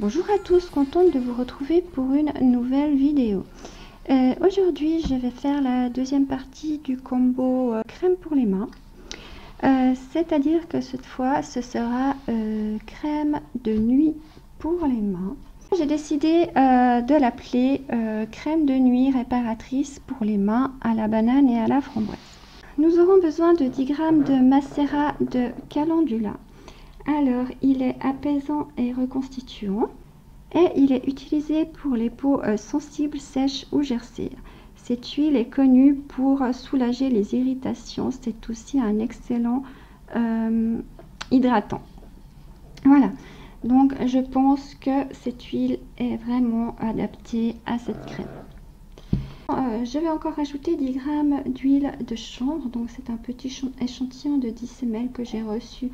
Bonjour à tous, contente de vous retrouver pour une nouvelle vidéo. Aujourd'hui, je vais faire la deuxième partie du combo crème pour les mains. C'est-à-dire que cette fois, ce sera crème de nuit pour les mains. J'ai décidé de l'appeler crème de nuit réparatrice pour les mains à la banane et à la framboise. Nous aurons besoin de 10 g de macérat de calendula. Alors, il est apaisant et reconstituant et il est utilisé pour les peaux sensibles, sèches ou gercées. Cette huile est connue pour soulager les irritations. C'est aussi un excellent hydratant. Voilà, donc je pense que cette huile est vraiment adaptée à cette crème. Je vais encore ajouter 10 g d'huile de chanvre. Donc c'est un petit échantillon de 10 ml que j'ai reçu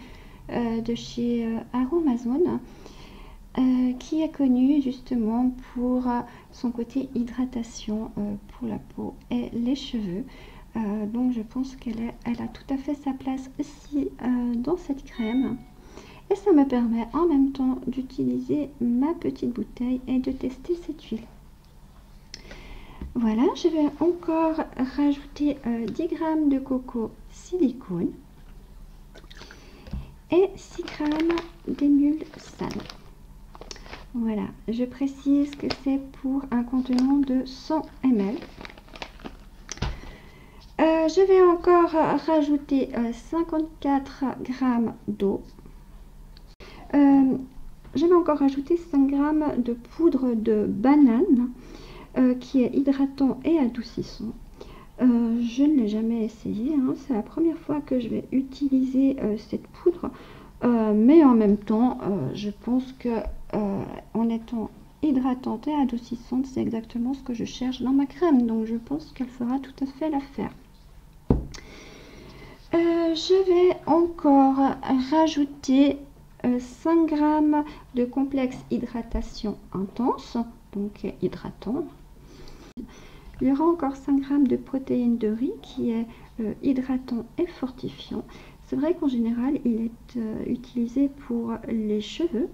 de chez Aromazone, qui est connu justement pour son côté hydratation pour la peau et les cheveux. Donc je pense qu'elle a tout à fait sa place aussi dans cette crème. Et ça me permet en même temps d'utiliser ma petite bouteille et de tester cette huile. Voilà, je vais encore rajouter 10 g de coco silicone et 6 g d'émulsane. Voilà, je précise que c'est pour un contenant de 100 ml. Je vais encore rajouter 54 g d'eau. Je vais encore rajouter 5 g de poudre de banane qui est hydratant et adoucissant. Je ne l'ai jamais essayé, hein. C'est la première fois que je vais utiliser cette poudre, mais en même temps je pense que en étant hydratante et adoucissante, c'est exactement ce que je cherche dans ma crème, donc je pense qu'elle fera tout à fait l'affaire. Je vais encore rajouter 5 g de complexe hydratation intense, donc hydratant. Il y aura encore 5 g de protéines de riz qui est hydratant et fortifiant. C'est vrai qu'en général il est utilisé pour les cheveux,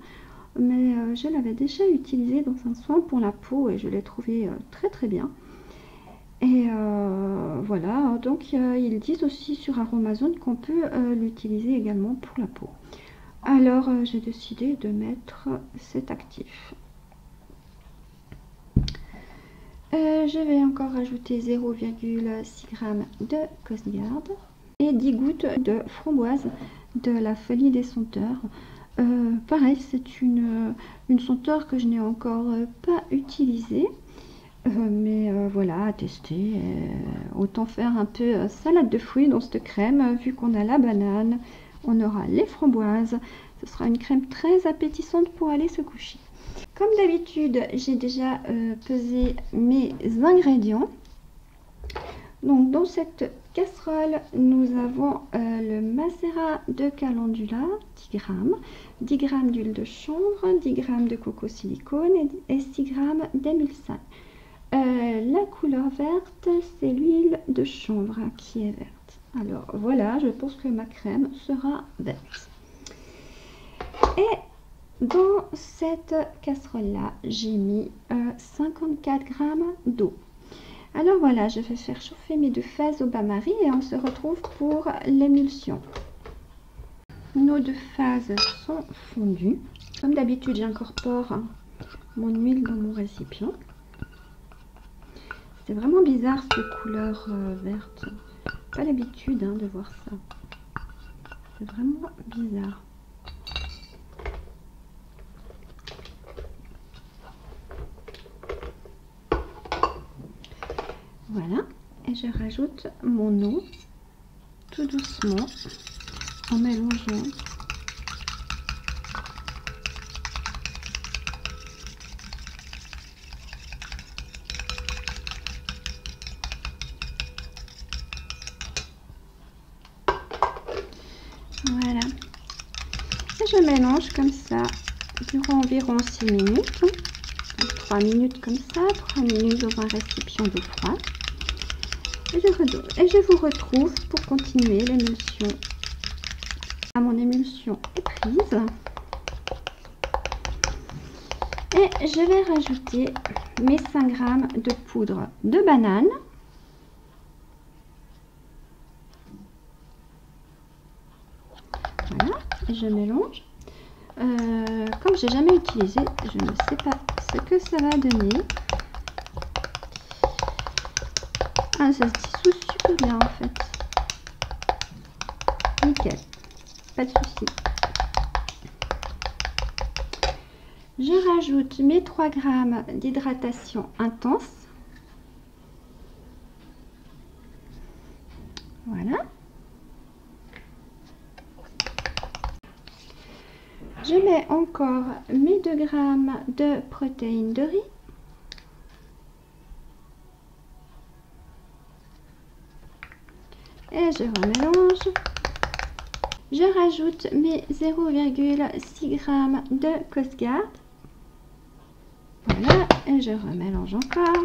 mais je l'avais déjà utilisé dans un soin pour la peau et je l'ai trouvé très bien. Et voilà, donc ils disent aussi sur Aromazone qu'on peut l'utiliser également pour la peau. Alors j'ai décidé de mettre cet actif. Je vais encore rajouter 0,6 g de Cosgard et 10 gouttes de framboise de la Folie des senteurs. Pareil, c'est une senteur que je n'ai encore pas utilisée, mais voilà, à tester. Autant faire un peu salade de fruits dans cette crème, vu qu'on a la banane, on aura les framboises. Ce sera une crème très appétissante pour aller se coucher. Comme d'habitude, j'ai déjà pesé mes ingrédients. Donc dans cette casserole, nous avons le macérat de calendula, 10 g, 10 g d'huile de chanvre, 10 g de coco silicone et 6 g d'émulsane. La couleur verte, c'est l'huile de chanvre qui est verte. Alors voilà, je pense que ma crème sera verte. Et dans cette casserole-là, j'ai mis 54 g d'eau. Alors voilà, je vais faire chauffer mes deux phases au bain-marie et on se retrouve pour l'émulsion. Nos deux phases sont fondues. Comme d'habitude, j'incorpore mon huile dans mon récipient. C'est vraiment bizarre cette couleur verte. Pas l'habitude de voir ça. C'est vraiment bizarre. Voilà, et je rajoute mon eau tout doucement en mélangeant. Voilà, et je mélange comme ça durant environ 6 minutes. Donc 3 minutes comme ça, 3 minutes dans un récipient d'eau froide. Et je vous retrouve pour continuer l'émulsion. Mon émulsion est prise. Et je vais rajouter mes 5 grammes de poudre de banane. Voilà, et je mélange. Comme j'ai jamais utilisé, je ne sais pas ce que ça va donner. Ah, ça se dissout super bien en fait. Nickel, pas de souci. Je rajoute mes 3 grammes d'hydratation intense. Voilà. Je mets encore mes 2 grammes de protéines de riz. Et je remélange. Je rajoute mes 0,6 g de Coast Guard. Voilà, et je remélange encore.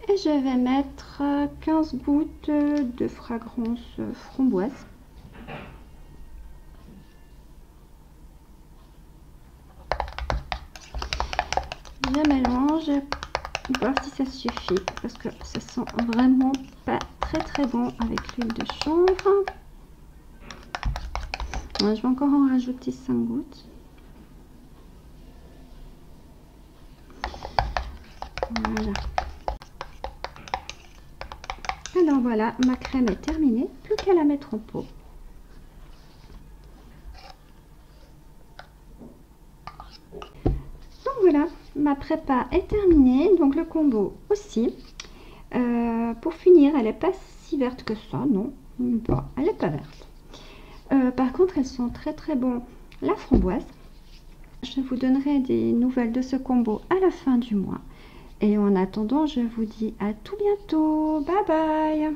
Et je vais mettre 15 gouttes de fragrance framboise. Je mélange, voir si ça suffit, parce que ça sent vraiment pas très bon avec l'huile de chanvre. Je vais encore en rajouter 5 gouttes. Voilà. Alors voilà, ma crème est terminée, plus qu'à la mettre en pot. Donc voilà, ma prépa est terminée, donc le combo aussi. Pour finir, elle n'est pas si verte que ça, non, bon, elle n'est pas verte. Par contre, elles sont très bon, la framboise. Je vous donnerai des nouvelles de ce combo à la fin du mois. Et en attendant, je vous dis à tout bientôt. Bye bye!